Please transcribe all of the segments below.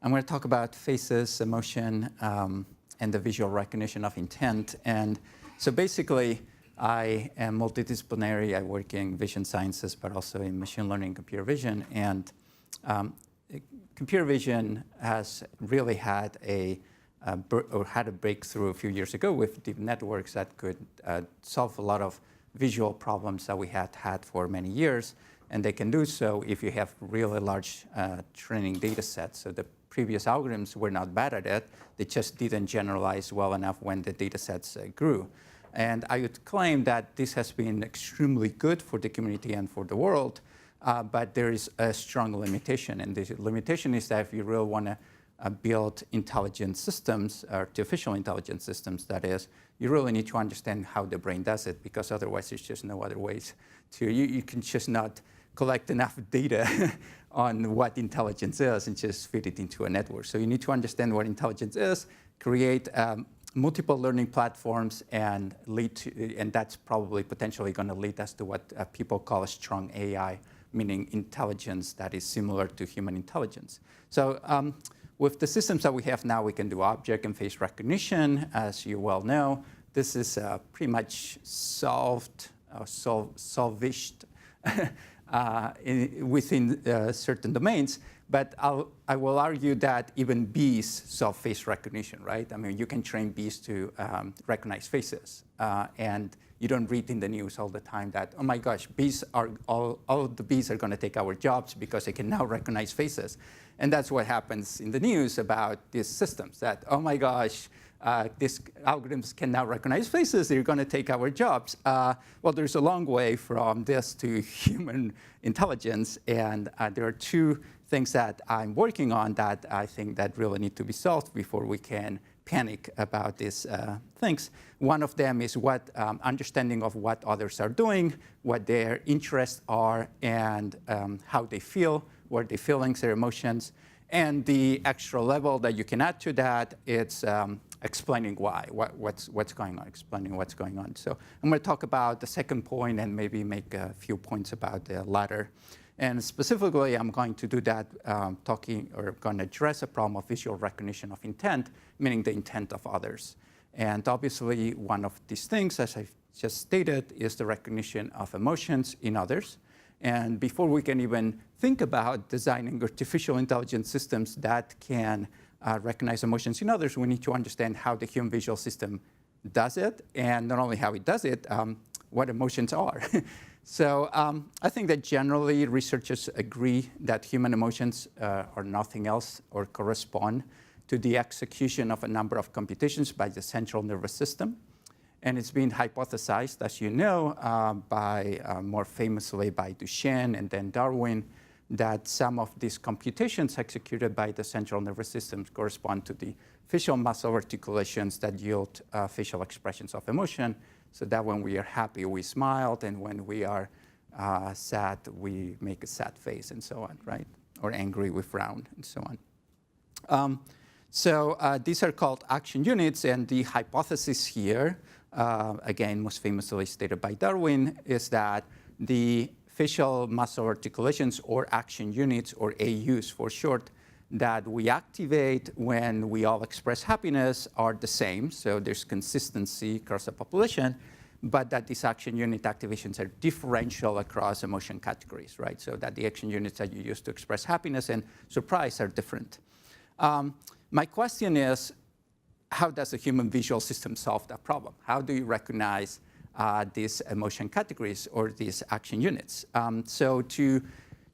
I'm going to talk about faces, emotion, and the visual recognition of intent. And so basically, I am multidisciplinary. I work in vision sciences, but also in machine learning and computer vision. And computer vision has really had a breakthrough a few years ago with deep networks that could solve a lot of visual problems that we had for many years. And they can do so if you have really large training data sets. So the previous algorithms were not bad at it. They just didn't generalize well enough when the data sets grew. And I would claim that this has been extremely good for the community and for the world, but there is a strong limitation. And the limitation is that if you really want to build intelligent systems, artificial intelligence systems, that is, you really need to understand how the brain does it, because otherwise there's just no other ways to, you can just not collect enough data on what intelligence is and just fit it into a network. So you need to understand what intelligence is, create multiple learning platforms, and and that's probably potentially going to lead us to what people call a strong AI, meaning intelligence that is similar to human intelligence. So with the systems that we have now, we can do object and face recognition, as you well know. This is pretty much solved within certain domains. But I will argue that even bees solve face recognition, right? I mean, you can train bees to recognize faces. And you don't read in the news all the time that, oh my gosh, all of the bees are going to take our jobs because they can now recognize faces. And that's what happens in the news about these systems, that, oh my gosh, these algorithms can now recognize faces, they're going to take our jobs. Well, there's a long way from this to human intelligence, and there are two things that I'm working on that I think that really need to be solved before we can panic about these things. One of them is understanding of what others are doing, what their interests are, and how they feel, what their feelings, their emotions. And the extra level that you can add to that, it's explaining why, what's going on, explaining what's going on. So I'm going to talk about the second point and maybe make a few points about the latter. And specifically, I'm going to do that going to address a problem of visual recognition of intent, meaning the intent of others. And obviously, one of these things, as I just stated, is the recognition of emotions in others. And before we can even think about designing artificial intelligence systems that can recognize emotions in others, we need to understand how the human visual system does it, and not only how it does it, what emotions are. So I think that generally researchers agree that human emotions are nothing else or correspond to the execution of a number of computations by the central nervous system. And it's been hypothesized, as you know, more famously by Duchenne and then Darwin, that some of these computations executed by the central nervous system correspond to the facial muscle articulations that yield facial expressions of emotion, so that when we are happy, we smiled, and when we are sad, we make a sad face, and so on, right? Or angry, we frown, and so on. So these are called action units, and the hypothesis here, again, most famously stated by Darwin, is that the facial muscle articulations, or action units, or AUs for short, that we activate when we all express happiness are the same. So there's consistency across the population, but that these action unit activations are differential across emotion categories, right? So that the action units that you use to express happiness and surprise are different. My question is, how does the human visual system solve that problem? How do you recognize these emotion categories or these action units? So to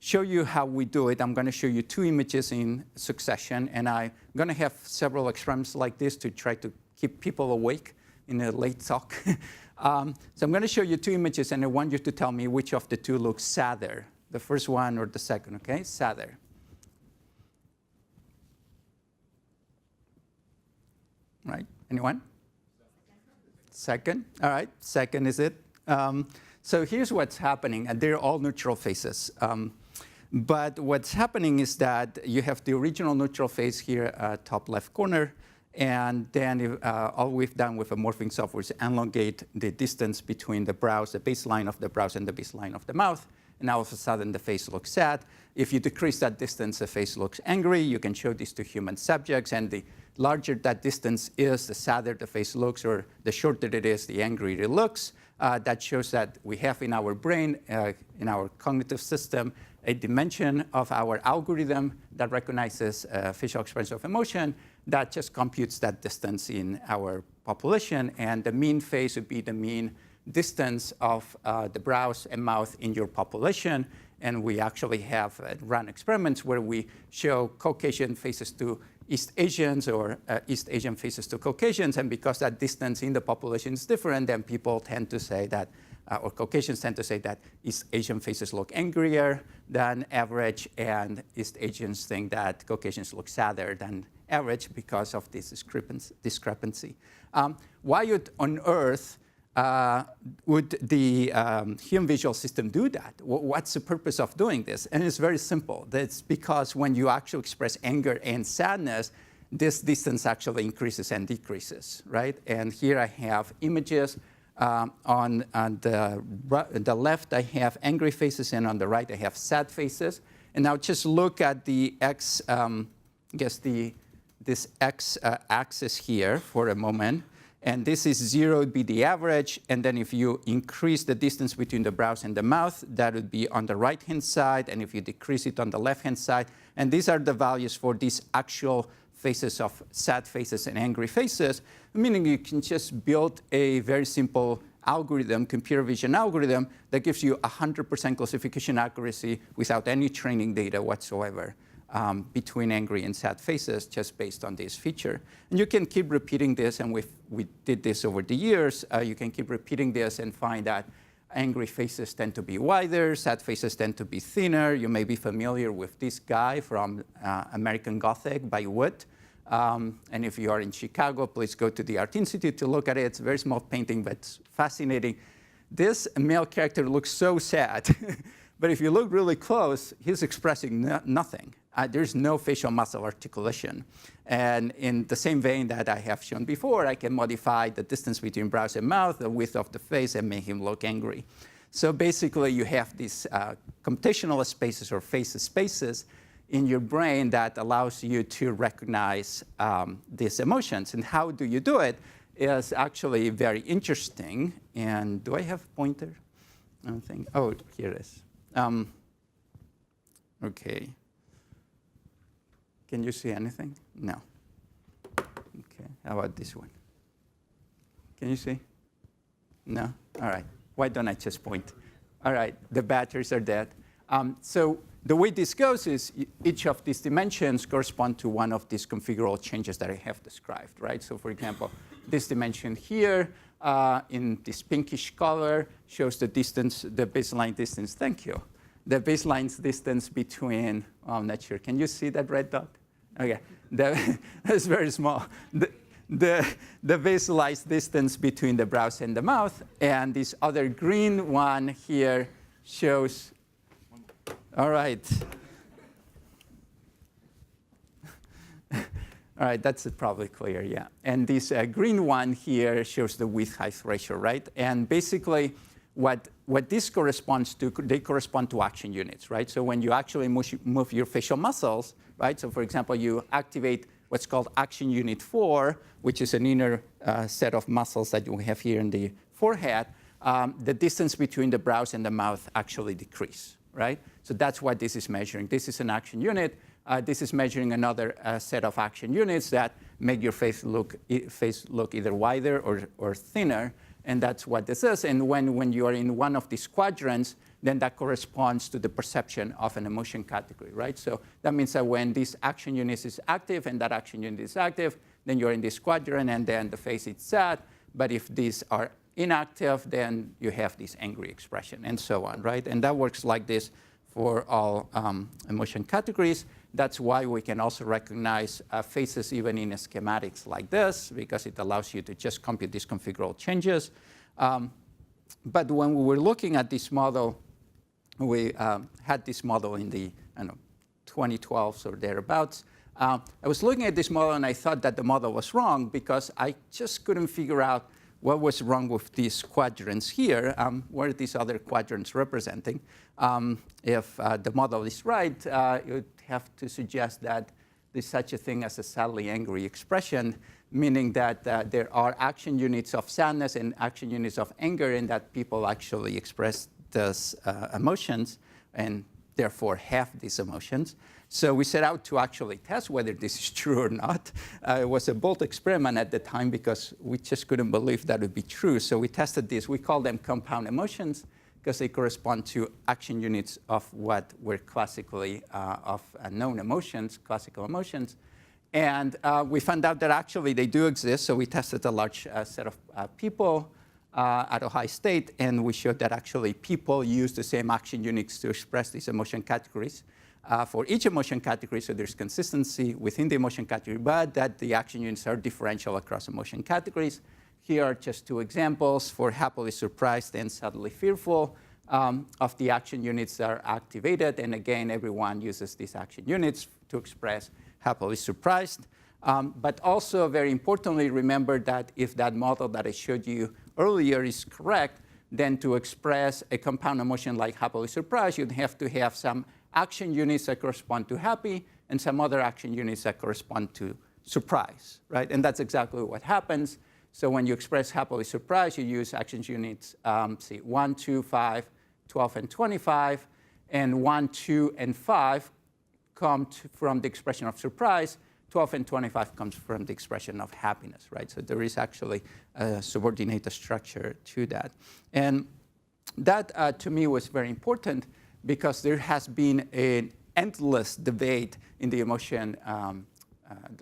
show you how we do it, I'm going to show you two images in succession, and I'm going to have several experiments like this to try to keep people awake in a late talk. So I'm going to show you two images, and I want you to tell me which of the two looks sadder, the first one or the second, okay? Sadder. Right, anyone? Second, all right, second is it. So here's what's happening, and they're all neutral faces. But what's happening is that you have the original neutral face here, top left corner, and then all we've done with a morphing software is elongate the distance between the brows, the baseline of the brows and the baseline of the mouth, and all of a sudden the face looks sad. If you decrease that distance, the face looks angry. You can show this to human subjects, and the larger that distance is, the sadder the face looks, or the shorter it is, the angrier it looks. That shows that we have in our brain, in our cognitive system, a dimension of our algorithm that recognizes facial expression of emotion that just computes that distance in our population. And the mean face would be the mean distance of the brows and mouth in your population. And we actually have run experiments where we show Caucasian faces to East Asians or East Asian faces to Caucasians. And because that distance in the population is different, then people tend to say that, or Caucasians tend to say that East Asian faces look angrier than average, and East Asians think that Caucasians look sadder than average because of this discrepancy. Why on earth would the human visual system do that? What's the purpose of doing this? And it's very simple. That's because when you actually express anger and sadness, this distance actually increases and decreases, right? And here I have images. On the left, I have angry faces, and on the right, I have sad faces. And now just look at the this x-axis here for a moment. And this is 0 would be the average. And then if you increase the distance between the brows and the mouth, that would be on the right-hand side. And if you decrease it on the left-hand side, and these are the values for these actual faces of sad faces and angry faces, meaning you can just build a very simple algorithm, computer vision algorithm, that gives you 100% classification accuracy without any training data whatsoever between angry and sad faces, just based on this feature. And you can keep repeating this, and we did this over the years. You can keep repeating this and find that angry faces tend to be wider, sad faces tend to be thinner. You may be familiar with this guy from American Gothic by Wood. And if you are in Chicago, please go to the Art Institute to look at it. It's a very small painting, but it's fascinating. This male character looks so sad. But if you look really close, he's expressing nothing. There's no facial muscle articulation. And in the same vein that I have shown before, I can modify the distance between brows and mouth, the width of the face, and make him look angry. So basically, you have these computational spaces or face spaces in your brain that allows you to recognize these emotions. And how do you do it is actually very interesting. And do I have a pointer? I don't think. Oh, here it is. OK. Can you see anything? No. OK. How about this one? Can you see? No? All right. Why don't I just point? All right. The batteries are dead. So the way this goes is each of these dimensions correspond to one of these configurable changes that I have described, right? So for example, this dimension here in this pinkish color shows the distance, the baseline distance. Thank you. The baseline distance between, oh, I'm not sure. Can you see that red dot? OK. That's very small. The baseline distance between the brows and the mouth. And this other green one here shows, all right. All right, that's probably clear, yeah. And this green one here shows the width-height ratio, right? And basically, what this corresponds to, they correspond to action units, right? So when you actually move your facial muscles, right? So for example, you activate what's called action unit 4, which is an inner set of muscles that you have here in the forehead. The distance between the brows and the mouth actually decrease, right? So that's what this is measuring. This is an action unit. This is measuring another set of action units that make your face look either wider or thinner. And that's what this is. And when you are in one of these quadrants, then that corresponds to the perception of an emotion category, right? So that means that when this action unit is active and that action unit is active, then you're in this quadrant, and then the face is sad. But if these are inactive, then you have this angry expression, and so on, right? And that works like this for all emotion categories. That's why we can also recognize faces even in schematics like this, because it allows you to just compute these configurable changes. But when we were looking at this model, we had this model in the 2012s or thereabouts. I was looking at this model, and I thought that the model was wrong because I just couldn't figure out what was wrong with these quadrants here? What are these other quadrants representing? If the model is right, you would have to suggest that there's such a thing as a sadly angry expression, meaning that there are action units of sadness and action units of anger, and that people actually express those emotions and therefore have these emotions. So we set out to actually test whether this is true or not. It was a bold experiment at the time because we just couldn't believe that would be true. So we tested this. We call them compound emotions because they correspond to action units of what were classically of known emotions, classical emotions. And we found out that actually they do exist. So we tested a large set of people at Ohio State, and we showed that actually people use the same action units to express these emotion categories for each emotion category. So there's consistency within the emotion category, but that the action units are differential across emotion categories. Here are just two examples for happily surprised and sadly fearful of the action units that are activated. And again, everyone uses these action units to express happily surprised. But also, very importantly, remember that if that model that I showed you earlier is correct, then to express a compound emotion like happily surprised, you'd have to have some action units that correspond to happy and some other action units that correspond to surprise, right? And that's exactly what happens. So when you express happily surprised, you use action units, 1, 2, 5, 12, and 25. And 1, 2, and 5 come from the expression of surprise. 12 and 25 comes from the expression of happiness, right? So there is actually a subordinated structure to that. And that, to me, was very important because there has been an endless debate in the emotion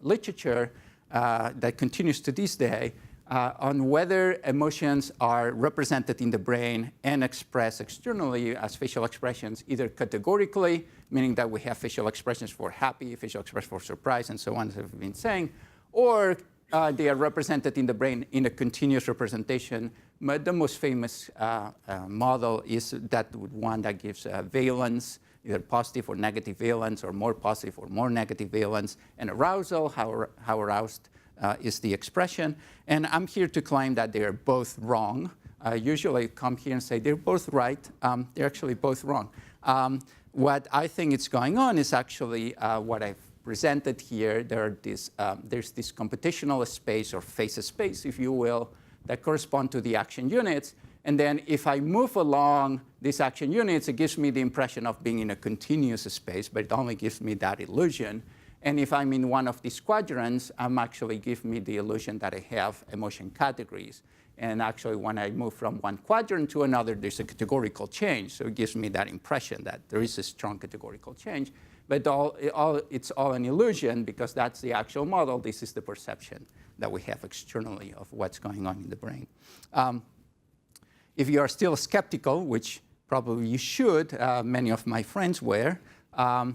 literature that continues to this day on whether emotions are represented in the brain and expressed externally as facial expressions, either categorically, meaning that we have facial expressions for happy, facial expressions for surprise, and so on, as I've been saying, or they are represented in the brain in a continuous representation. But the most famous model is that one that gives valence, either positive or negative valence, or more positive or more negative valence, and arousal, how aroused is the expression. And I'm here to claim that they are both wrong. I usually come here and say they're both right. They're actually both wrong. What I think is going on is actually what I've presented here. There's this computational space or phase space, if you will, that correspond to the action units. And then if I move along these action units, it gives me the impression of being in a continuous space, but it only gives me that illusion. And if I'm in one of these quadrants, I'm actually give me the illusion that I have emotion categories. And actually, when I move from one quadrant to another, there's a categorical change. So it gives me that impression that there is a strong categorical change. But it's all an illusion because that's the actual model. This is the perception that we have externally of what's going on in the brain. If you are still skeptical, which probably you should, many of my friends were, I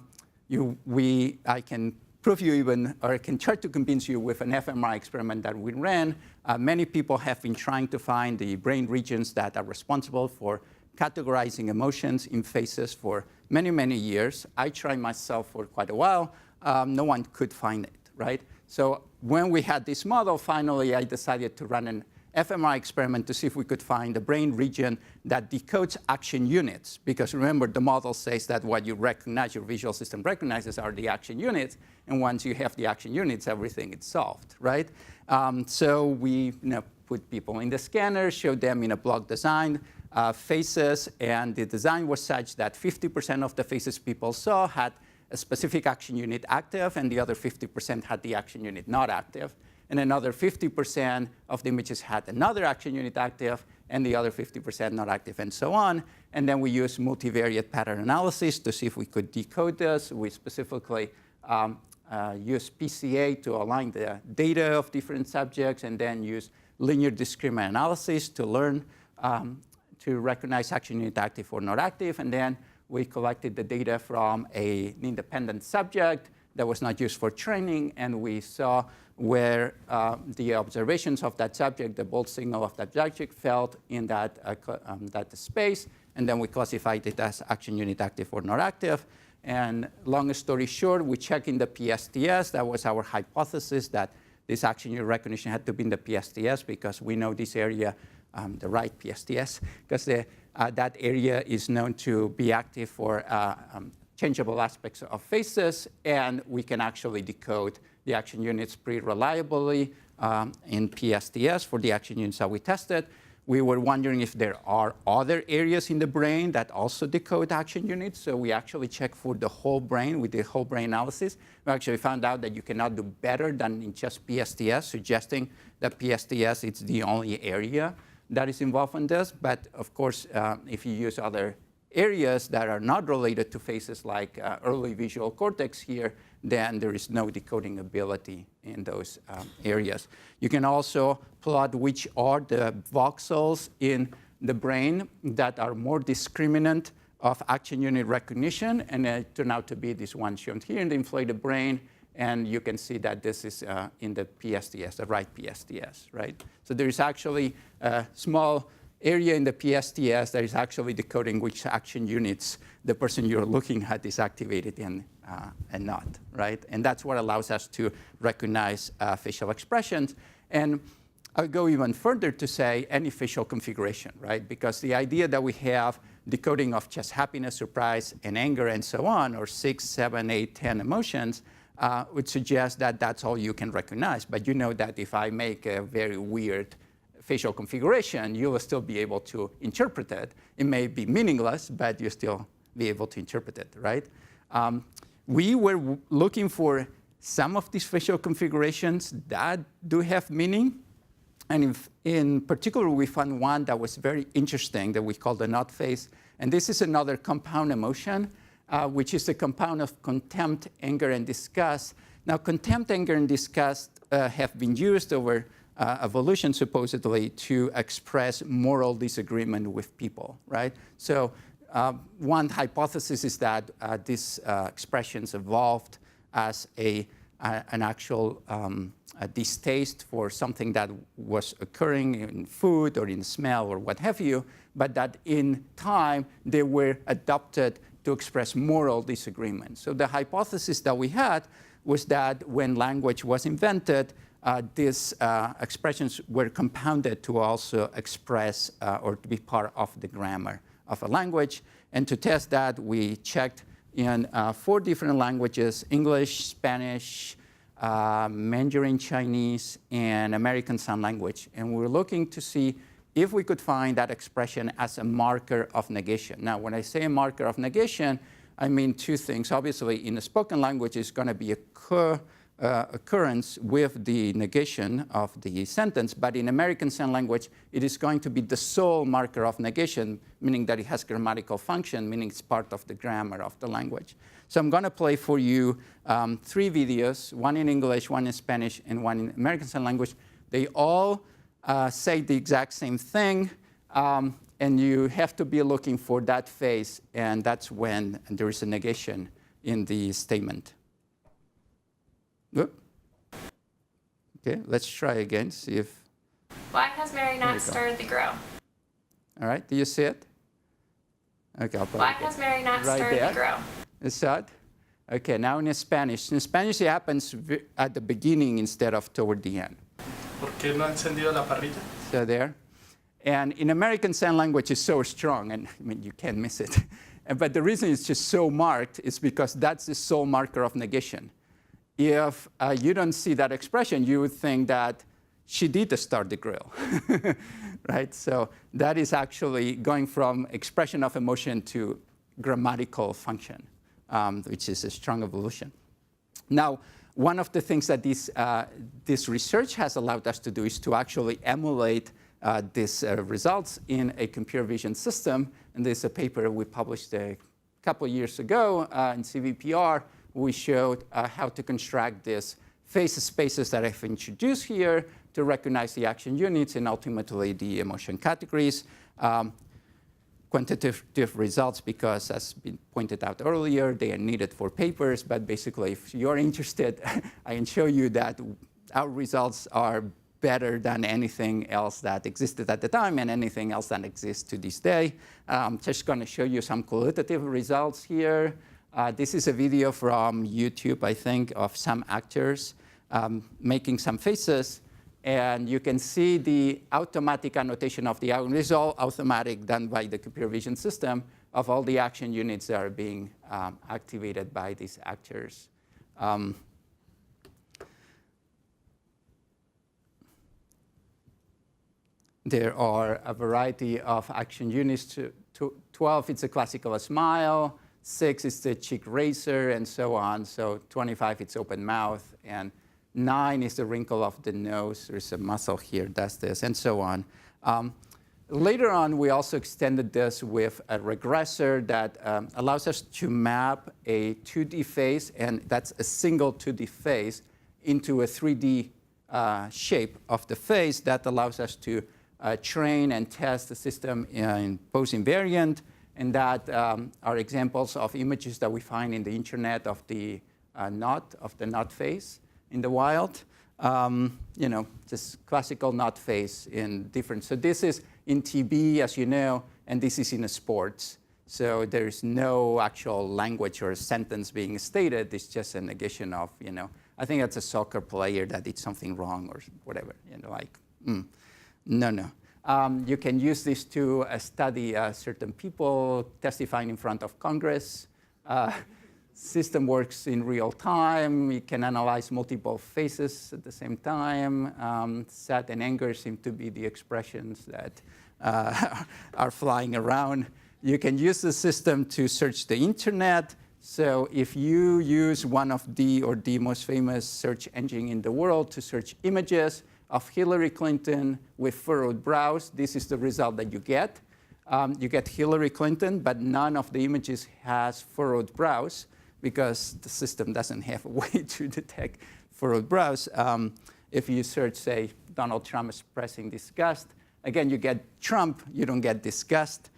can prove you even, or I can try to convince you with an fMRI experiment that we ran. Many people have been trying to find the brain regions that are responsible for categorizing emotions in faces for many, many years. I tried myself for quite a while. No one could find it, right? So when we had this model, finally, I decided to run an fMRI experiment to see if we could find a brain region that decodes action units. Because remember, the model says that what you recognize, your visual system recognizes, are the action units. And once you have the action units, everything is solved, right? So we put people in the scanner, showed them in a block design faces. And the design was such that 50% of the faces people saw had a specific action unit active, and the other 50% had the action unit not active. And another 50% of the images had another action unit active, and the other 50% not active, and so on. And then we used multivariate pattern analysis to see if we could decode this. We specifically used PCA to align the data of different subjects, and then use linear discriminant analysis to learn to recognize action unit active or not active. And then we collected the data from an independent subject that was not used for training, and we saw where the observations of that subject, the bold signal of that subject, felt in that space. And then we classified it as action unit active or not active. And long story short, we checked in the PSTS. That was our hypothesis that this action unit recognition had to be in the PSTS because we know this area, the right PSTS, because that area is known to be active for changeable aspects of faces, and we can actually decode the action units pretty reliably in PSTS for the action units that we tested. We were wondering if there are other areas in the brain that also decode action units. So we actually checked for the whole brain with the whole brain analysis. We actually found out that you cannot do better than in just PSTS, suggesting that PSTS is the only area that is involved in this. But of course, if you use other areas that are not related to faces like early visual cortex here, then there is no decoding ability in those areas. You can also plot which are the voxels in the brain that are more discriminant of action unit recognition, and it turned out to be this one shown here in the inflated brain, and you can see that this is in the PSTS, the right PSTS, right? So there is actually a small area in the PSTS that is actually decoding which action units the person you're looking at is activated in and not, right? And that's what allows us to recognize facial expressions. And I'll go even further to say any facial configuration, right? Because the idea that we have decoding of just happiness, surprise, and anger, and so on, or 6, 7, 8, 10 emotions, would suggest that that's all you can recognize. But you know that if I make a very weird facial configuration, you will still be able to interpret it. It may be meaningless, but you'll still be able to interpret it, right? We were looking for some of these facial configurations that do have meaning. And in particular, we found one that was very interesting that we call the nod face. And this is another compound emotion, which is the compound of contempt, anger, and disgust. Now, contempt, anger, and disgust have been used over evolution, supposedly, to express moral disagreement with people, right? So one hypothesis is that these expressions evolved as an actual distaste for something that was occurring in food or in smell or what have you, but that in time they were adopted to express moral disagreement. So the hypothesis that we had was that when language was invented, these expressions were compounded to also express or to be part of the grammar of a language. And to test that, we checked in 4 different languages: English, Spanish, Mandarin Chinese, and American Sign Language. And we were looking to see if we could find that expression as a marker of negation. Now, when I say a marker of negation, I mean 2 things. Obviously, in the spoken language, it's going to be a occurrence with the negation of the sentence, but in American Sign Language, it is going to be the sole marker of negation, meaning that it has grammatical function, meaning it's part of the grammar of the language. So I'm going to play for you 3 videos, one in English, one in Spanish, and one in American Sign Language. They all say the exact same thing, and you have to be looking for that face, and that's when there is a negation in the statement. Okay, let's try again, see if... Why has Mary not started the grow? All right, do you see it? Okay, I'll put Why it has Mary not right started there. the grow? You saw it? Okay, now in Spanish. In Spanish, it happens at the beginning instead of toward the end. ¿Por qué no ha encendido la parrilla? So there. And in American Sign Language, it's so strong, and I mean, you can't miss it. But the reason it's just so marked is because that's the sole marker of negation. If you don't see that expression, you would think that she did start the grill, right? So that is actually going from expression of emotion to grammatical function, which is a strong evolution. Now, one of the things that this research has allowed us to do is to actually emulate these results in a computer vision system. And this is a paper we published a couple of years ago in CVPR. We showed how to construct these face spaces that I've introduced here to recognize the action units and ultimately the emotion categories. Quantitative results, because as been pointed out earlier, they are needed for papers. But basically, if you're interested, I can show you that our results are better than anything else that existed at the time and anything else that exists to this day. I'm just going to show you some qualitative results here. This is a video from YouTube, I think, of some actors making some faces. And you can see the automatic annotation of the outcome. This is all automatic, done by the computer vision system, of all the action units that are being activated by these actors. There are a variety of action units. 12, it's a classical smile. 6 is the cheek raiser, and so on. So 25, it's open mouth. And 9 is the wrinkle of the nose. There's a muscle here, does this, and so on. Later on, we also extended this with a regressor that allows us to map a 2D face, and that's a single 2D face, into a 3D shape of the face that allows us to train and test the system in pose invariant. And that are examples of images that we find in the internet of the knot face in the wild. Just classical knot face in different. So this is in TB, as you know, and this is in sports. So there's no actual language or sentence being stated. It's just a negation of, I think that's a soccer player that did something wrong or whatever. No. You can use this to study certain people testifying in front of Congress. System works in real time. You can analyze multiple faces at the same time. Sad and anger seem to be the expressions that are flying around. You can use the system to search the internet. So if you use one of the most famous search engine in the world to search images of Hillary Clinton with furrowed brows, this is the result that you get. You get Hillary Clinton, but none of the images has furrowed brows because the system doesn't have a way to detect furrowed brows. If you search, say, Donald Trump expressing disgust, again, you get Trump, you don't get disgust,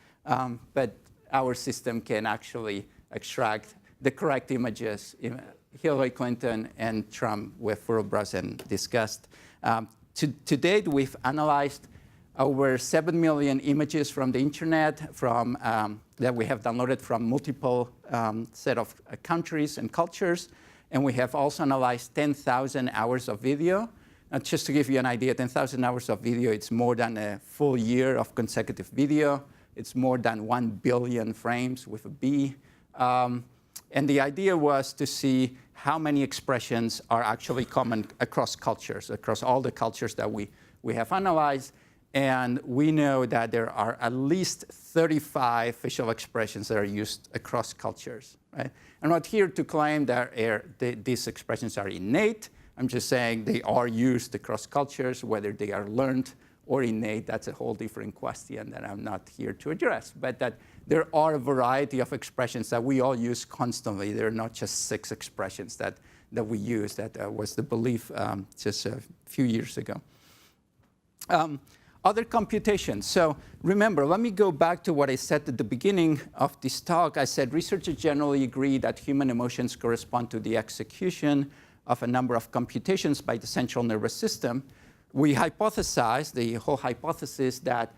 but our system can actually extract the correct images, Hillary Clinton and Trump with furrowed brows and disgust. To date, we've analyzed over 7 million images from the internet that we have downloaded from multiple set of countries and cultures. And we have also analyzed 10,000 hours of video. And just to give you an idea, 10,000 hours of video, it's more than a full year of consecutive video. It's more than 1 billion frames with a B. And the idea was to see how many expressions are actually common across cultures, across all the cultures that we have analyzed. And we know that there are at least 35 facial expressions that are used across cultures, right? I'm not here to claim that these expressions are innate. I'm just saying they are used across cultures. Whether they are learned or innate, that's a whole different question that I'm not here to address. But that there are a variety of expressions that we all use constantly. They're not just 6 expressions that we use. That was the belief just a few years ago. Other computations. So remember, let me go back to what I said at the beginning of this talk. I said researchers generally agree that human emotions correspond to the execution of a number of computations by the central nervous system. We hypothesized, the whole hypothesis, that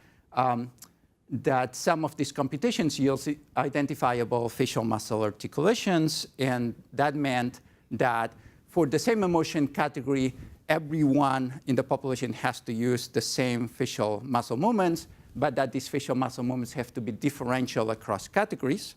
some of these computations yields identifiable facial muscle articulations, and that meant that for the same emotion category, everyone in the population has to use the same facial muscle movements, but that these facial muscle movements have to be differential across categories.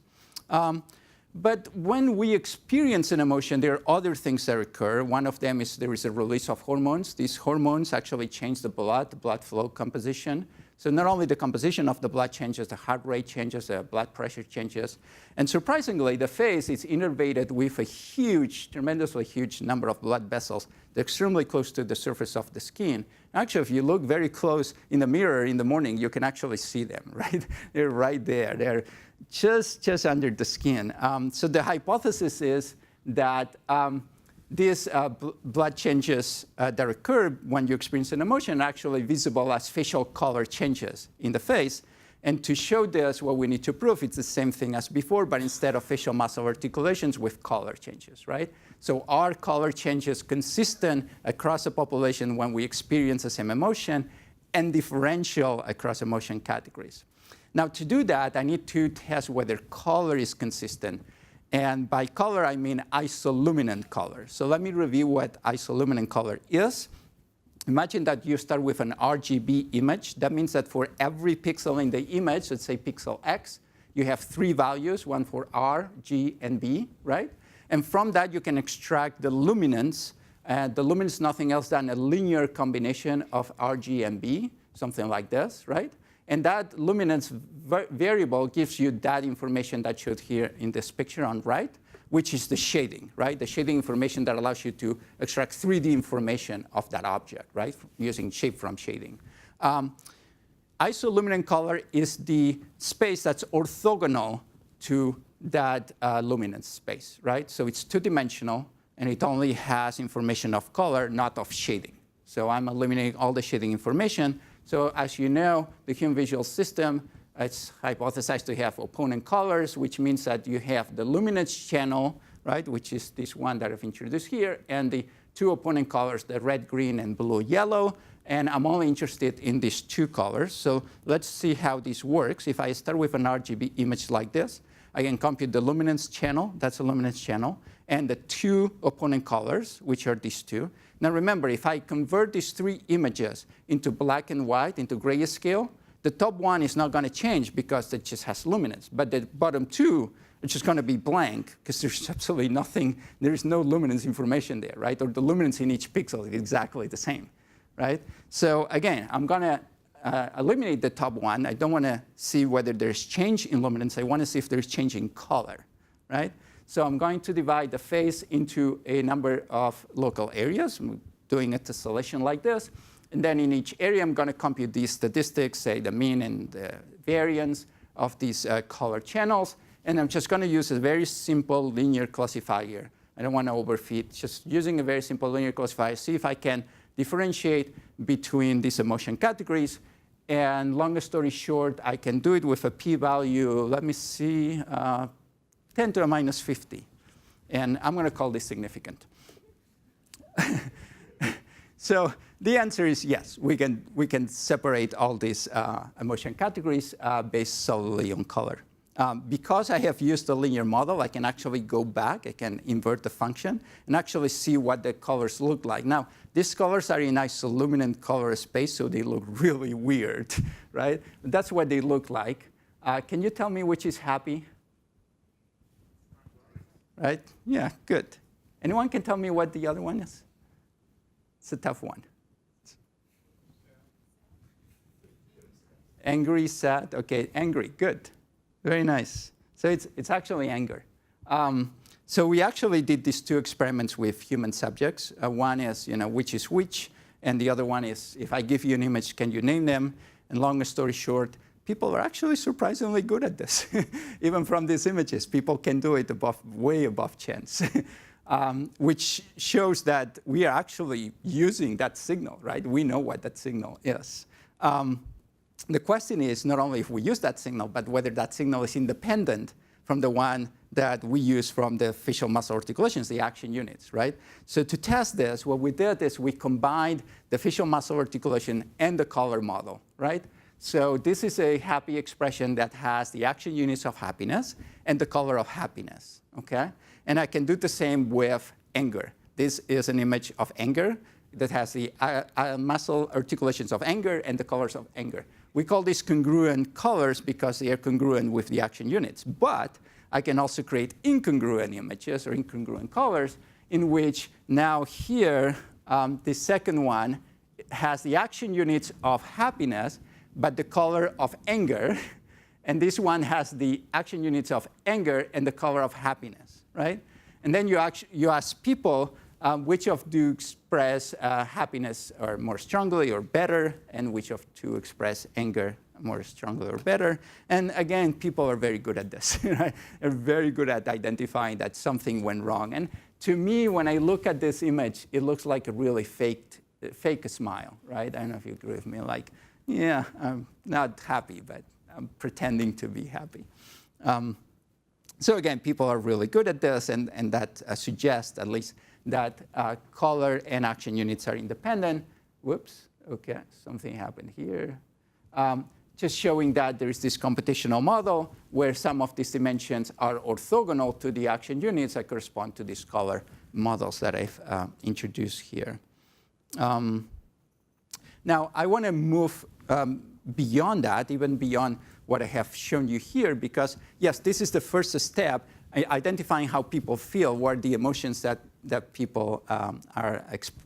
But when we experience an emotion, there are other things that occur. One of them is there is a release of hormones. These hormones actually change the blood flow composition. So not only the composition of the blood changes, the heart rate changes, the blood pressure changes. And surprisingly, the face is innervated with a huge, tremendously huge number of blood vessels. They're extremely close to the surface of the skin. Actually, if you look very close in the mirror in the morning, you can actually see them, right? They're right there. They're just under the skin. So the hypothesis is that these blood changes that occur when you experience an emotion are actually visible as facial color changes in the face. And to show this, what we need to prove, it's the same thing as before, but instead of facial muscle articulations with color changes, right? So are color changes consistent across the population when we experience the same emotion and differential across emotion categories? Now, to do that, I need to test whether color is consistent. And by color, I mean isoluminant color. So let me review what isoluminant color is. Imagine that you start with an RGB image. That means that for every pixel in the image, let's say pixel X, you have 3 values, one for R, G, and B, right? And from that, you can extract the luminance. The luminance is nothing else than a linear combination of R, G, and B, something like this, right? And that luminance variable gives you that information that's showed here in this picture on right, which is the shading, right? The shading information that allows you to extract 3D information of that object, right? Using shape from shading. Isoluminant color is the space that's orthogonal to that luminance space, right? So it's 2-dimensional, and it only has information of color, not of shading. So I'm eliminating all the shading information. So as you know, the human visual system, it's hypothesized to have opponent colors, which means that you have the luminance channel, right, which is this one that I've introduced here, and the 2 opponent colors, the red, green, and blue, yellow. And I'm only interested in these 2 colors. So let's see how this works. If I start with an RGB image like this, I can compute the luminance channel, that's a luminance channel, and the 2 opponent colors, which are these 2. Now remember, if I convert these 3 images into black and white, into grayscale, the top one is not going to change because it just has luminance. But the bottom 2 are just going to be blank because there's absolutely nothing, there's no luminance information there, right? Or the luminance in each pixel is exactly the same, right? So again, I'm going to eliminate the top one. I don't want to see whether there's change in luminance. I want to see if there's change in color, right? So I'm going to divide the face into a number of local areas. I'm doing a tessellation like this. And then in each area, I'm going to compute these statistics, say the mean and the variance of these color channels. And I'm just going to use a very simple linear classifier. I don't want to overfit. Just using a very simple linear classifier, see if I can differentiate between these emotion categories. And long story short, I can do it with a p-value, let me see, 10 to the minus 50. And I'm going to call this significant. So the answer is yes, we can separate all these emotion categories based solely on color. Because I have used a linear model, I can actually go back, I can invert the function, and actually see what the colors look like. Now, these colors are in isoluminant color space, so they look really weird, right? But that's what they look like. Can you tell me which is happy? Right? Yeah, good. Anyone can tell me what the other one is? It's a tough one. Angry, sad. OK, angry. Good. Very nice. So it's actually anger. So we actually did these 2 experiments with human subjects. One is, which is which. And the other one is, if I give you an image, can you name them? And long story short, people are actually surprisingly good at this. Even from these images, people can do it way above chance. Which shows that we are actually using that signal, right? We know what that signal is. The question is not only if we use that signal, but whether that signal is independent from the one that we use from the facial muscle articulations, the action units, right? So to test this, what we did is we combined the facial muscle articulation and the color model, right? So this is a happy expression that has the action units of happiness and the color of happiness, okay? And I can do the same with anger. This is an image of anger that has the muscle articulations of anger and the colors of anger. We call these congruent colors because they are congruent with the action units. But I can also create incongruent images or incongruent colors in which now here, the second one has the action units of happiness, but the color of anger. And this one has the action units of anger and the color of happiness, right? And then you ask people which of do express happiness or more strongly or better, and which of two express anger more strongly or better. And again, people are very good at this. Right? They're very good at identifying that something went wrong. And to me, when I look at this image, it looks like a really fake smile, right? I don't know if you agree with me. Like, yeah, I'm not happy, but I'm pretending to be happy. So again, people are really good at this, and that suggests at least that color and action units are independent. Whoops, okay, something happened here. just showing that there is this computational model where some of these dimensions are orthogonal to the action units that correspond to these color models that I've introduced here. Now, I want to move beyond that, even beyond what I have shown you here, because, yes, this is the first step, identifying how people feel, what are the emotions that people are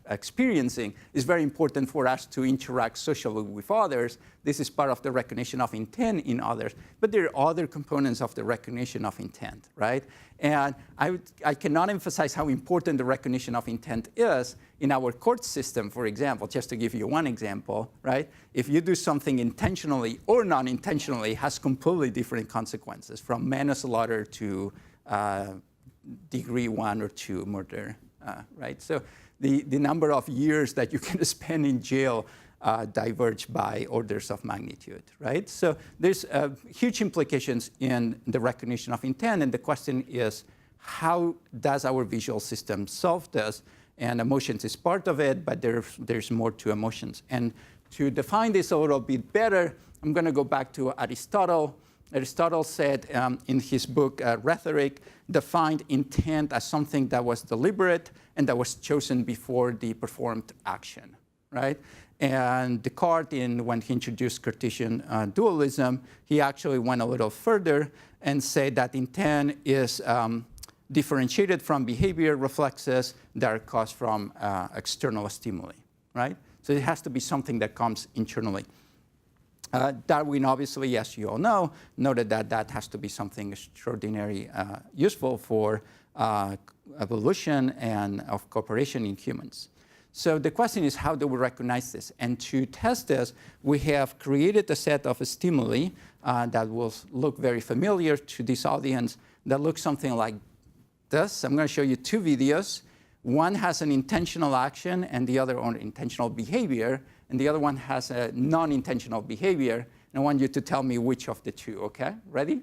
experiencing is very important for us to interact socially with others. This is part of the recognition of intent in others. But there are other components of the recognition of intent, right? And I cannot emphasize how important the recognition of intent is in our court system, for example, just to give you one example, right? If you do something intentionally or non-intentionally, it has completely different consequences, from manslaughter to degree 1 or 2 murder, right? So the number of years that you can spend in jail diverge by orders of magnitude, right? So there's huge implications in the recognition of intent, and the question is, how does our visual system solve this? And emotions is part of it, but there's more to emotions. And to define this a little bit better, I'm going to go back to Aristotle. Aristotle said in his book, Rhetoric, defined intent as something that was deliberate and that was chosen before the performed action, right? And Descartes, when he introduced Cartesian dualism, he actually went a little further and said that intent is differentiated from behavior reflexes that are caused from external stimuli, right? So it has to be something that comes internally. Darwin, obviously, as you all know, noted that that has to be something extraordinarily useful for evolution and of cooperation in humans. So the question is, how do we recognize this? And to test this, we have created a set of stimuli that will look very familiar to this audience, that looks something like this. I'm going to show you 2 videos. One has an intentional action and the other unintentional behavior, and the other one has a non-intentional behavior. And I want you to tell me which of the 2, okay? Ready?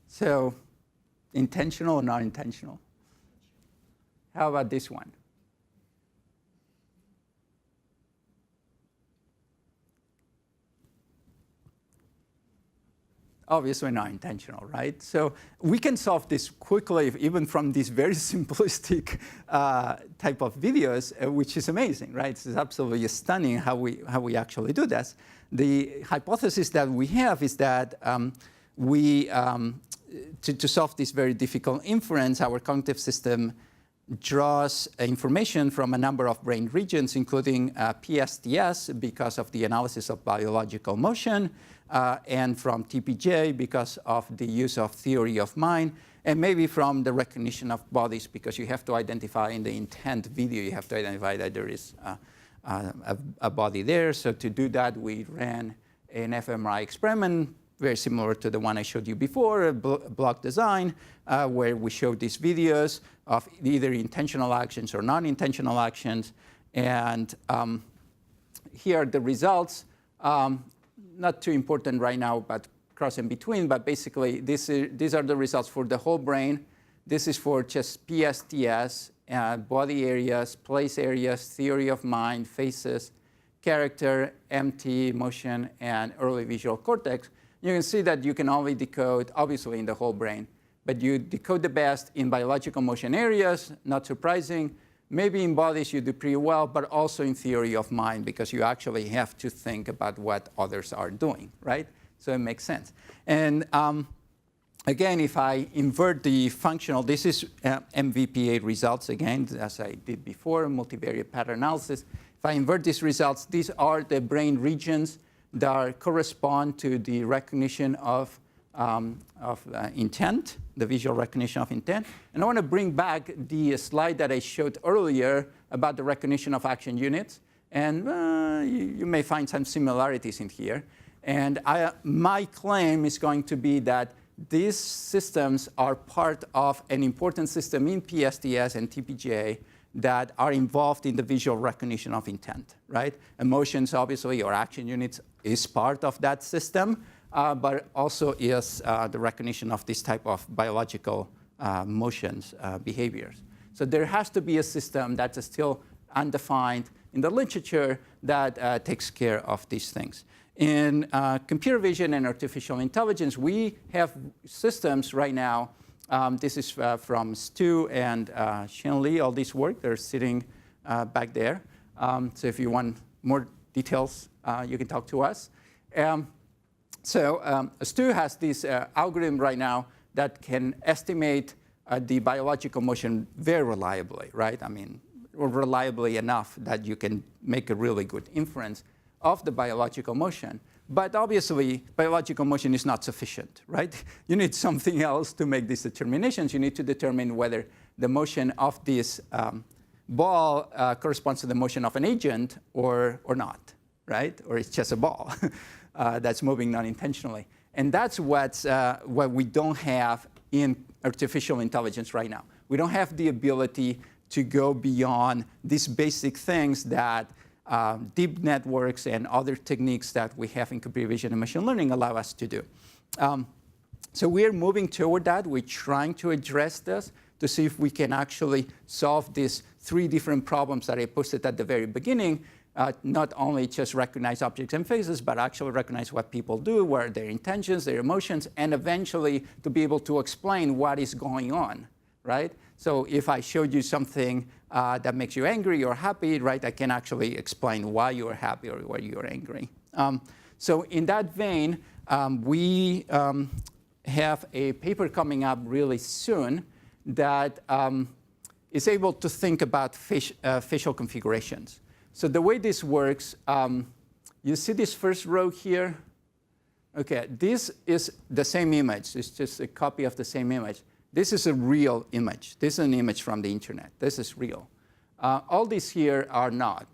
So, intentional or non-intentional? How about this one? Obviously not intentional, right? So we can solve this quickly, even from these very simplistic type of videos, which is amazing, right? It's absolutely stunning how we actually do this. The hypothesis that we have is that to solve this very difficult inference, our cognitive system draws information from a number of brain regions, including PSTS, because of the analysis of biological motion, and from TPJ because of the use of theory of mind, and maybe from the recognition of bodies, because you have to identify in the intent video, you have to identify that there is a body there. So to do that, we ran an fMRI experiment, very similar to the one I showed you before, a block design, where we showed these videos of either intentional actions or non-intentional actions. And here are the results. Not too important right now, but cross in between. But basically, these are the results for the whole brain. This is for just PSTS, body areas, place areas, theory of mind, faces, character, MT, motion, and early visual cortex. You can see that you can only decode, obviously, in the whole brain. But you decode the best in biological motion areas, not surprising. Maybe in bodies you do pretty well, but also in theory of mind, because you actually have to think about what others are doing, right? So it makes sense. And again, if I invert the functional, this is MVPA results again, as I did before, multivariate pattern analysis. If I invert these results, these are the brain regions that correspond to the recognition of intent, the visual recognition of intent. And I want to bring back the slide that I showed earlier about the recognition of action units. And you may find some similarities in here. And my claim is going to be that these systems are part of an important system in PSTS and TPJ that are involved in the visual recognition of intent, right? Emotions, obviously, or action units is part of that system. But also is the recognition of this type of biological motions, behaviors. So there has to be a system that's still undefined in the literature that takes care of these things. In computer vision and artificial intelligence, we have systems right now. This is from Stu and Shen Li, all this work. They're sitting back there. So if you want more details, you can talk to us. Stu has this algorithm right now that can estimate the biological motion very reliably, right? I mean, reliably enough that you can make a really good inference of the biological motion. But obviously, biological motion is not sufficient, right? You need something else to make these determinations. You need to determine whether the motion of this ball corresponds to the motion of an agent or not, right? Or it's just a ball that's moving non-intentionally. And that's what we don't have in artificial intelligence right now. We don't have the ability to go beyond these basic things that deep networks and other techniques that we have in computer vision and machine learning allow us to do. So we're moving toward that. We're trying to address this to see if we can actually solve these 3 different problems that I posted at the very beginning. Not only just recognize objects and faces, but actually recognize what people do, what are their intentions, their emotions, and eventually to be able to explain what is going on, right? So if I showed you something that makes you angry or happy, right, I can actually explain why you are happy or why you are angry. So in that vein, we have a paper coming up really soon that is able to think about facial configurations. So the way this works, you see this first row here? OK, this is the same image. It's just a copy of the same image. This is a real image. This is an image from the internet. This is real. All these here are not.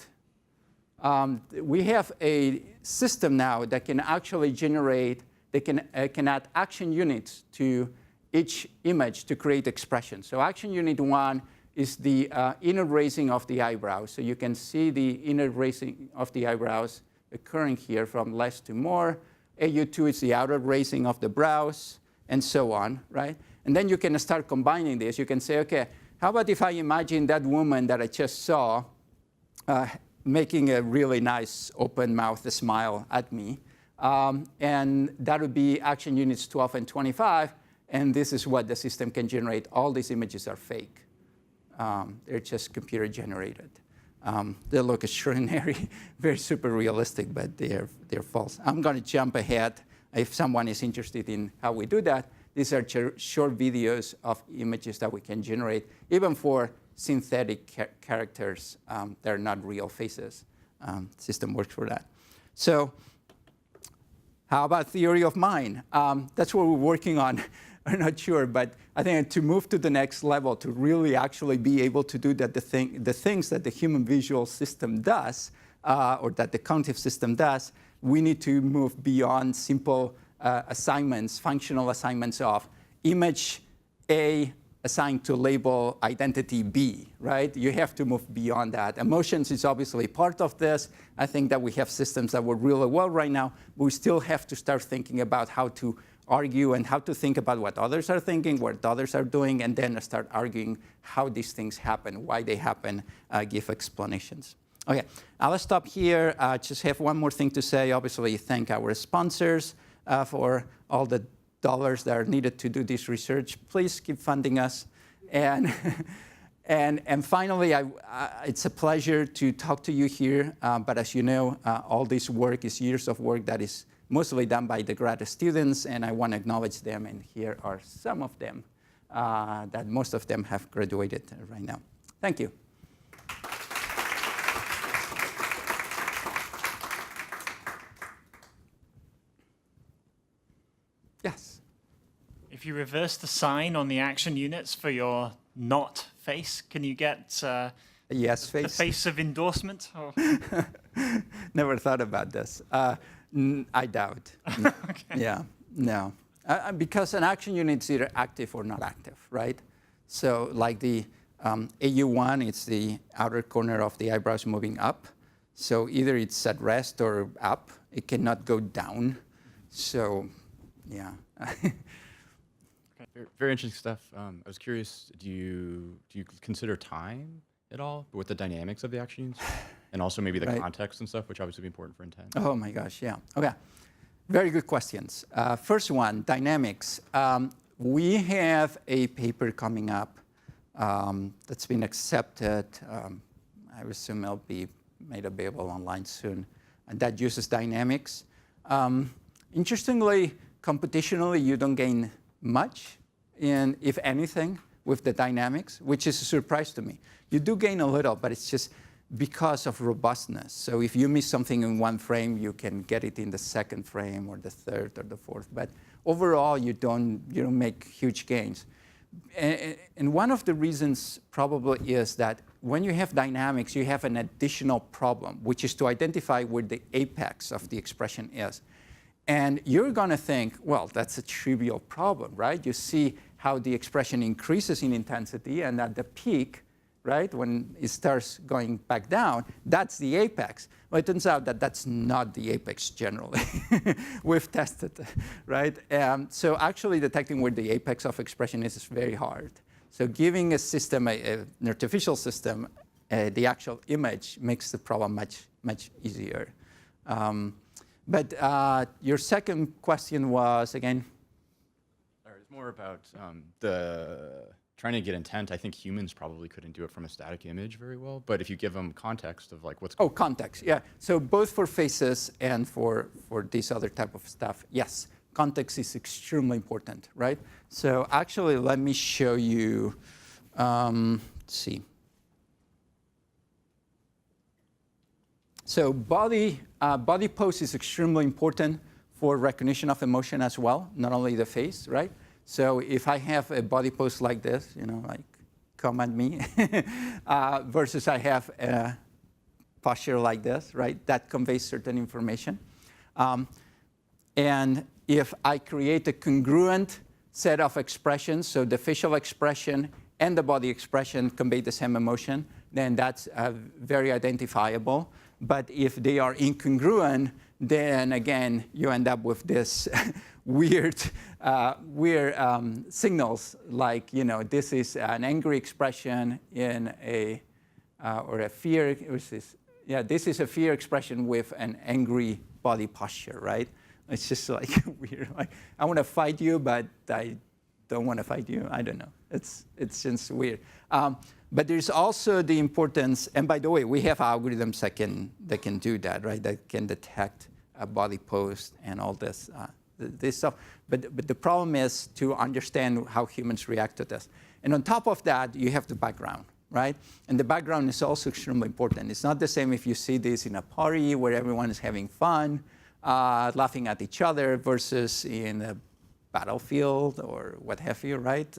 We have a system now that can actually generate, can add action units to each image to create expressions. So action unit 1 is the inner raising of the eyebrows. So you can see the inner raising of the eyebrows occurring here from less to more. AU2 is the outer raising of the brows, and so on, right? And then you can start combining this. You can say, OK, how about if I imagine that woman that I just saw making a really nice open mouth smile at me. And that would be action units 12 and 25. And this is what the system can generate. All these images are fake. They're just computer generated. They look extraordinary, very super realistic, but they're false. I'm going to jump ahead if someone is interested in how we do that. These are short videos of images that we can generate, even for synthetic characters that are not real faces. System works for that. So how about theory of mind? That's what we're working on. I'm not sure, but I think to move to the next level, to really actually be able to do that, the things that the human visual system does, or that the cognitive system does, we need to move beyond simple assignments, functional assignments of image A assigned to label identity B, right? You have to move beyond that. Emotions is obviously part of this. I think that we have systems that work really well right now, but we still have to start thinking about how to argue and how to think about what others are thinking, what others are doing, and then start arguing how these things happen, why they happen, give explanations. OK, I'll stop here. Just have one more thing to say. Obviously, thank our sponsors for all the dollars that are needed to do this research. Please keep funding us. And finally, it's a pleasure to talk to you here. But as you know, all this work is years of work that is mostly done by the grad students. And I want to acknowledge them. And here are some of them, that most of them have graduated right now. Thank you. Yes. If you reverse the sign on the action units for your not face, can you get yes face? The face of endorsement? Or? Never thought about this. I doubt. Okay. Yeah, no. Because an action unit is either active or not active, right? So like the AU1, it's the outer corner of the eyebrows moving up. So either it's at rest or up. It cannot go down. So, yeah. Very interesting stuff. I was curious, do you consider time at all with the dynamics of the actions? And also maybe the context and stuff, which obviously would be important for intent. Oh my gosh, yeah. Okay, very good questions. First one, dynamics. We have a paper coming up that's been accepted. I assume it'll be made available online soon, and that uses dynamics. Interestingly, computationally, you don't gain much, if anything, with the dynamics, which is a surprise to me. You do gain a little, but it's just because of robustness. So if you miss something in one frame, you can get it in the second frame or the third or the fourth. But overall, you don't make huge gains. And one of the reasons probably is that when you have dynamics, you have an additional problem, which is to identify where the apex of the expression is. And you're going to think, well, that's a trivial problem, right? You see how the expression increases in intensity, and at the peak, right, when it starts going back down, that's the apex. Well, it turns out that that's not the apex generally. We've tested it, right? So actually detecting where the apex of expression is very hard. So giving a system, an artificial system, the actual image makes the problem much easier. But your second question was, again? It's more about trying to get intent. I think humans probably couldn't do it from a static image very well, but if you give them context of like what's going on. Oh, context, yeah. So both for faces and for this other type of stuff, yes, context is extremely important, right? So actually, let me show you, let's see. So body pose is extremely important for recognition of emotion as well, not only the face, right? So if I have a body pose like this, like come at me, versus I have a posture like this, right? That conveys certain information. And if I create a congruent set of expressions, so the facial expression and the body expression convey the same emotion, then that's very identifiable. But if they are incongruent, then again, you end up with this weird signals, like, this is an angry expression in or a fear. This is a fear expression with an angry body posture, right? It's just like weird. Like, I want to fight you, but I don't want to fight you. I don't know. It's just weird. But there's also the importance, and by the way, we have algorithms that can do that, right? That can detect a body pose and all this stuff. But the problem is to understand how humans react to this. And on top of that, you have the background, right? And the background is also extremely important. It's not the same if you see this in a party where everyone is having fun, laughing at each other, versus in a battlefield or what have you, right?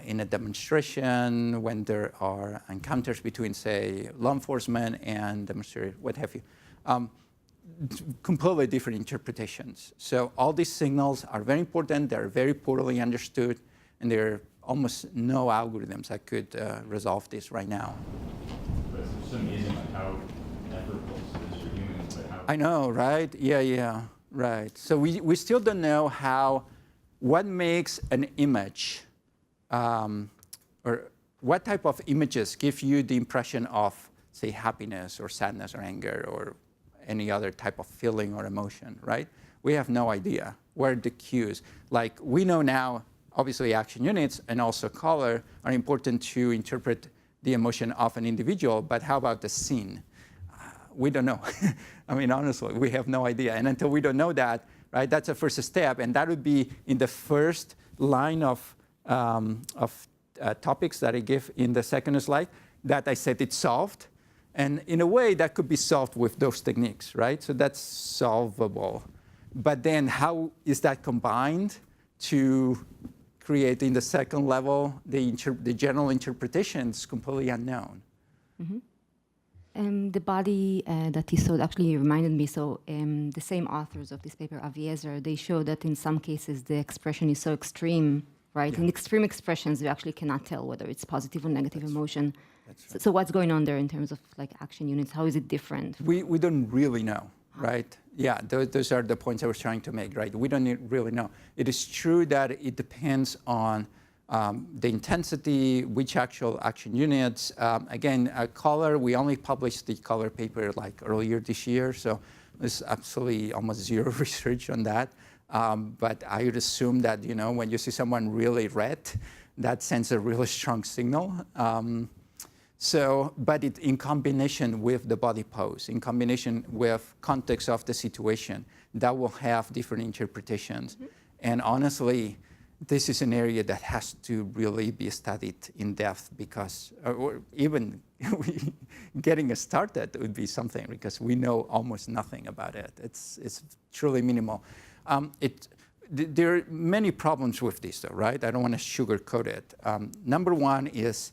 In a demonstration, when there are encounters between, say, law enforcement and demonstrators, what have you. Completely different interpretations. So all these signals are very important. They're very poorly understood, and there are almost no algorithms that could resolve this right now. But it's just amazing how effortless it is for humans. But how I know, right? Yeah, right. So we still don't know what makes an image, or what type of images give you the impression of, say, happiness or sadness or anger or any other type of feeling or emotion, right? We have no idea where the cues. Like, we know now, obviously, action units and also color are important to interpret the emotion of an individual, but how about the scene? We don't know. I mean, honestly, we have no idea. And until we don't know that, right, that's a first step, and that would be in the first line of topics that I give in the second slide, that I said it's solved. And in a way, that could be solved with those techniques, right? So that's solvable. But then how is that combined to create, in the second level, the general interpretation is completely unknown. The body that he showed actually reminded me, so the same authors of this paper, Aviezer, they show that in some cases the expression is so extreme, right? Yeah. In extreme expressions, you actually cannot tell whether it's positive or negative emotion. That's right. So what's going on there in terms of like action units? How is it different? We don't really know, right? Yeah, those are the points I was trying to make, right? We don't really know. It is true that it depends on the intensity, which actual action units. Again, color, we only published the color paper like earlier this year, so there's absolutely almost zero research on that. But I would assume that, you know, when you see someone really red, that sends a really strong signal. But it, in combination with the body pose, in combination with context of the situation, that will have different interpretations. Mm-hmm. And honestly, this is an area that has to really be studied in depth because, or even getting us started would be something because we know almost nothing about it. It's truly minimal. There are many problems with this, though, right? I don't want to sugarcoat it. Number one is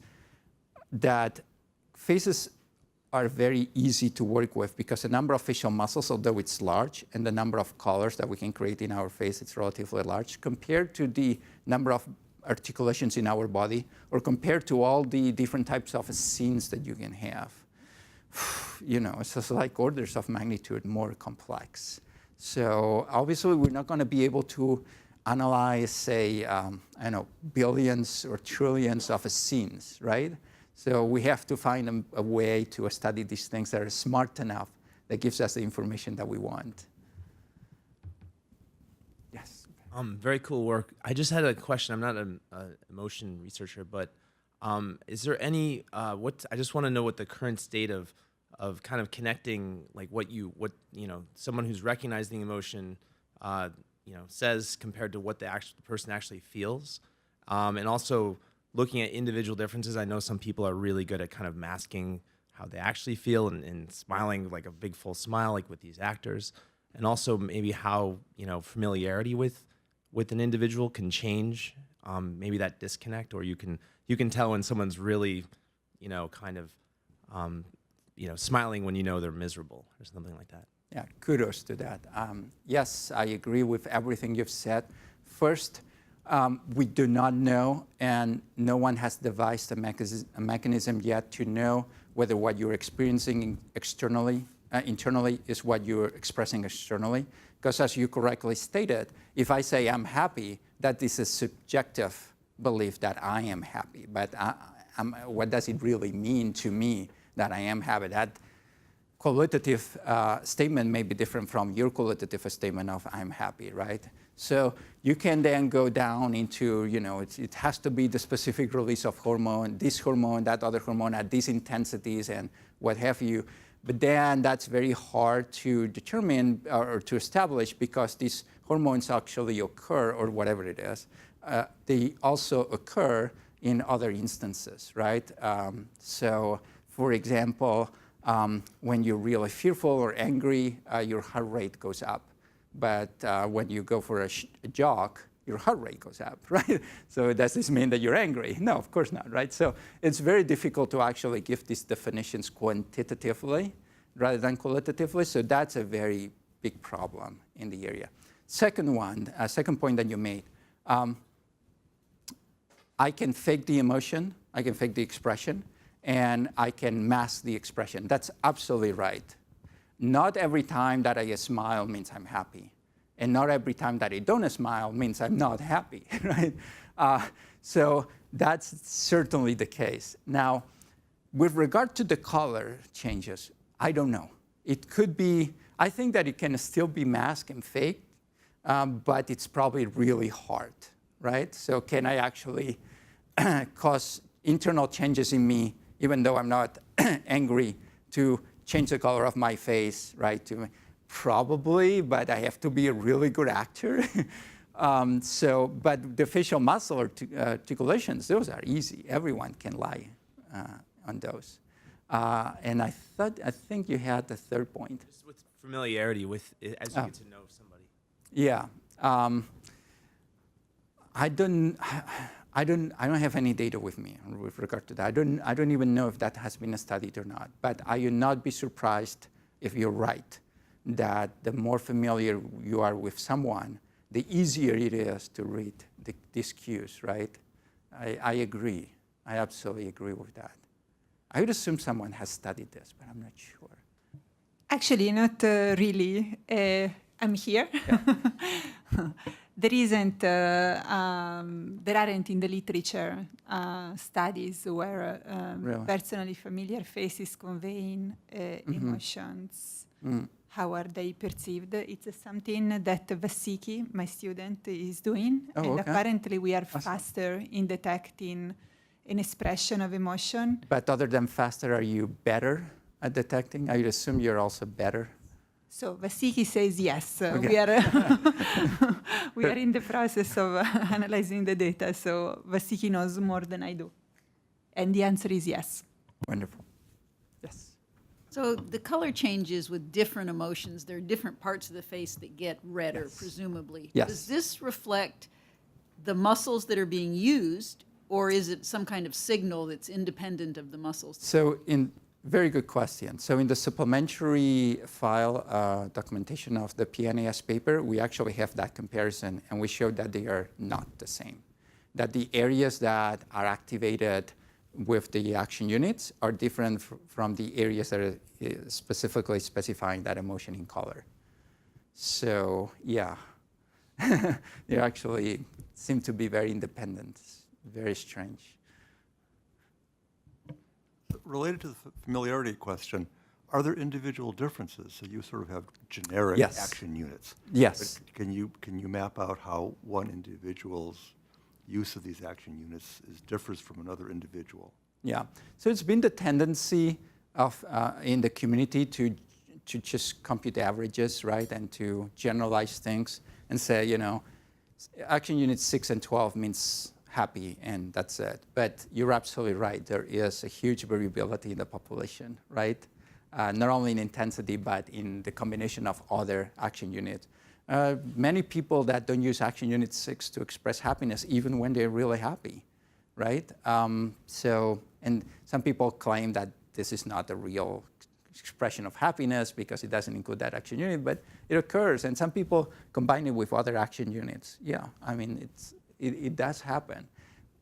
that faces are very easy to work with because the number of facial muscles, although it's large, and the number of colors that we can create in our face, it's relatively large, compared to the number of articulations in our body, or compared to all the different types of scenes that you can have. You know, it's just like orders of magnitude more complex. So obviously, we're not going to be able to analyze, say, I don't know, billions or trillions of scenes, right? So we have to find a way to study these things that are smart enough that gives us the information that we want. Yes. Very cool work. I just had a question. I'm not an emotion researcher, but is there any I just want to know what the current state of kind of connecting, like what someone who's recognizing emotion says compared to what the person actually feels, and also looking at individual differences. I know some people are really good at kind of masking how they actually feel and smiling like a big full smile, like with these actors, and also maybe how familiarity with an individual can change maybe that disconnect, or you can tell when someone's really smiling when they're miserable or something like that. Yeah, kudos to that. Yes, I agree with everything you've said. First, we do not know, and no one has devised a mechanism yet to know whether what you're experiencing internally is what you're expressing externally. Because as you correctly stated, if I say I'm happy, that is a subjective belief that I am happy. But what does it really mean to me that I am happy? That qualitative statement may be different from your qualitative statement of I'm happy, right? So you can then go down into, it has to be the specific release of hormone, this hormone, that other hormone at these intensities and what have you. But then that's very hard to determine or to establish because these hormones actually occur, or whatever it is, they also occur in other instances, right? So for example, when you're really fearful or angry, your heart rate goes up. But when you go for a jog, your heart rate goes up, right? So does this mean that you're angry? No, of course not, right? So it's very difficult to actually give these definitions quantitatively rather than qualitatively. So that's a very big problem in the area. Second point that you made, I can fake the emotion, I can fake the expression, and I can mask the expression. That's absolutely right. Not every time that I smile means I'm happy. And not every time that I don't smile means I'm not happy, right? So that's certainly the case. Now, with regard to the color changes, I don't know. It could be, I think that it can still be masked and faked, but it's probably really hard, right? So can I actually cause internal changes in me, even though I'm not angry, to change the color of my face, right? Probably, but I have to be a really good actor. But the facial muscle articulations, those are easy. Everyone can lie on those. And I think you had the third point. Just with familiarity with it, as you get to know somebody. Yeah. I don't have any data with me with regard to that. I don't even know if that has been studied or not. But I would not be surprised if you're right, that the more familiar you are with someone, the easier it is to read these cues, right? I agree. I absolutely agree with that. I would assume someone has studied this, but I'm not sure. Actually, not really. I'm here. There aren't in the literature studies where Really? personally familiar faces conveying emotions. How are they perceived? It's something that Vasiki, my student, is doing. Oh, and okay. apparently we are Awesome. faster in detecting an expression of emotion. But other than faster, are you better at detecting? I would assume you're also better. So Vasiki says yes. Okay. We are in the process of analyzing the data. So Vasiki knows more than I do. And the answer is yes. Wonderful. Yes. So the color changes with different emotions. There are different parts of the face that get redder, Yes. presumably. Yes. Does this reflect the muscles that are being used, or is it some kind of signal that's independent of the muscles? So very good question. So in the supplementary file documentation of the PNAS paper, we actually have that comparison, and we showed that they are not the same. That the areas that are activated with the action units are different from the areas that are specifically specifying that emotion in color. So yeah, they actually seem to be very independent. Very strange. Related to the familiarity question, are there individual differences? So you sort of have generic Yes. action units. Yes. But can you map out how one individual's use of these action units differs from another individual? Yeah. So it's been the tendency of in the community to just compute averages, right, and to generalize things and say, you know, action units 6 and 12 means happy, and that's it. But you're absolutely right. There is a huge variability in the population, right? Not only in intensity, but in the combination of other action units. Many people that don't use action unit 6 to express happiness, even when they're really happy, right? And some people claim that this is not a real expression of happiness because it doesn't include that action unit, but it occurs. And some people combine it with other action units. Yeah, I mean, it does happen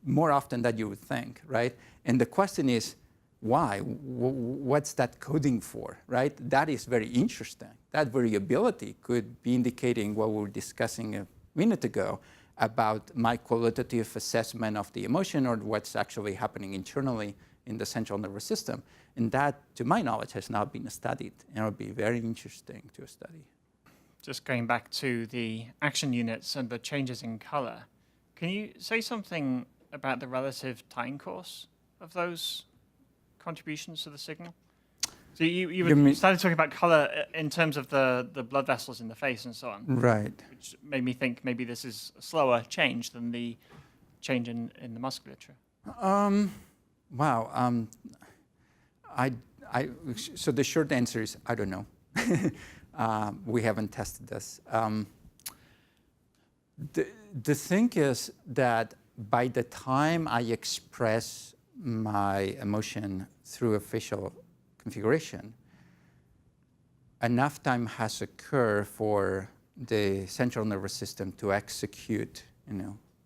more often than you would think, right? And the question is, why? What's that coding for, right? That is very interesting. That variability could be indicating what we were discussing a minute ago about my qualitative assessment of the emotion or what's actually happening internally in the central nervous system. And that, to my knowledge, has not been studied, and it would be very interesting to study. Just going back to the action units and the changes in color, can you say something about the relative time course of those contributions to the signal? So you started talking about color in terms of the blood vessels in the face and so on. Right. Which made me think maybe this is a slower change than the change in the musculature. Wow. So the short answer is I don't know. We haven't tested this. The thing is that by the time I express my emotion through a facial configuration, enough time has occurred for the central nervous system to execute,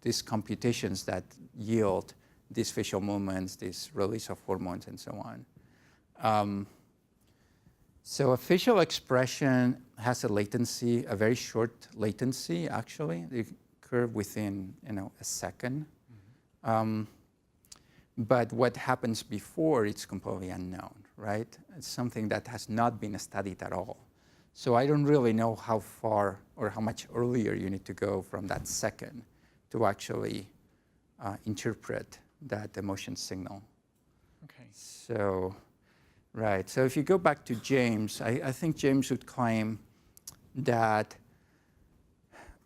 these computations that yield these facial movements, this release of hormones, and so on. So a facial expression has a latency, a very short latency, actually. They occur within, a second. But what happens before, it's completely unknown, right? It's something that has not been studied at all. So I don't really know how far or how much earlier you need to go from that second to actually interpret that emotion signal. Okay. So, right. So if you go back to James, I think James would claim that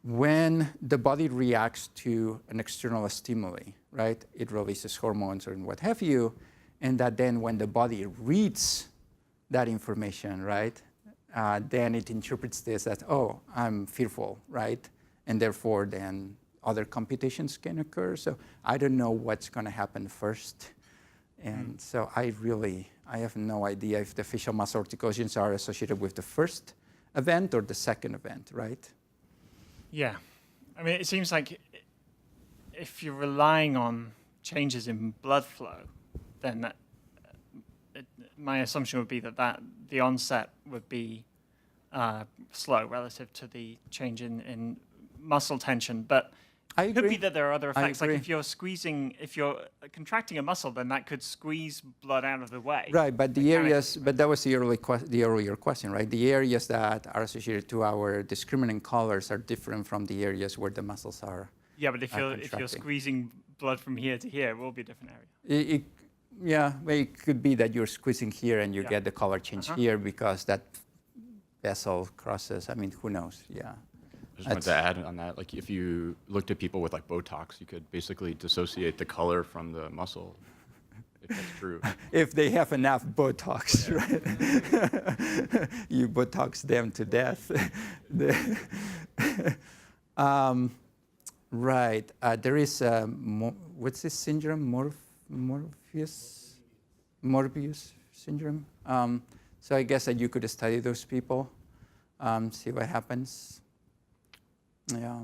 when the body reacts to an external stimuli, right, it releases hormones or what have you, and that then when the body reads that information, right, then it interprets this as, oh, I'm fearful, right, and therefore then other computations can occur. So I don't know what's going to happen first. And so I have no idea if the facial muscle articulations are associated with the first event or the second event, right? Yeah. I mean, it seems like if you're relying on changes in blood flow, then my assumption would be that the onset would be slow relative to the change in muscle tension. But I it could agree. be that there are other effects. Like agree. if you're contracting a muscle, then that could squeeze blood out of the way. Right, but the mechanically. areas, but that was the earlier question, right? The areas that are associated to our discriminating colors are different from the areas where the muscles are. Yeah, but if you're contracting. squeezing blood from here to here, it will be a different area. Yeah, well, it could be that you're squeezing here and you Yeah. get the color change here because that vessel crosses. I mean, who knows? Yeah. I just wanted to add on that, like if you looked at people with like Botox, you could basically dissociate the color from the muscle, if that's true. If they have enough Botox, right? You Botox them to death. Right. There is, what's this syndrome? Morbius syndrome. So I guess that you could study those people, see what happens. Yeah.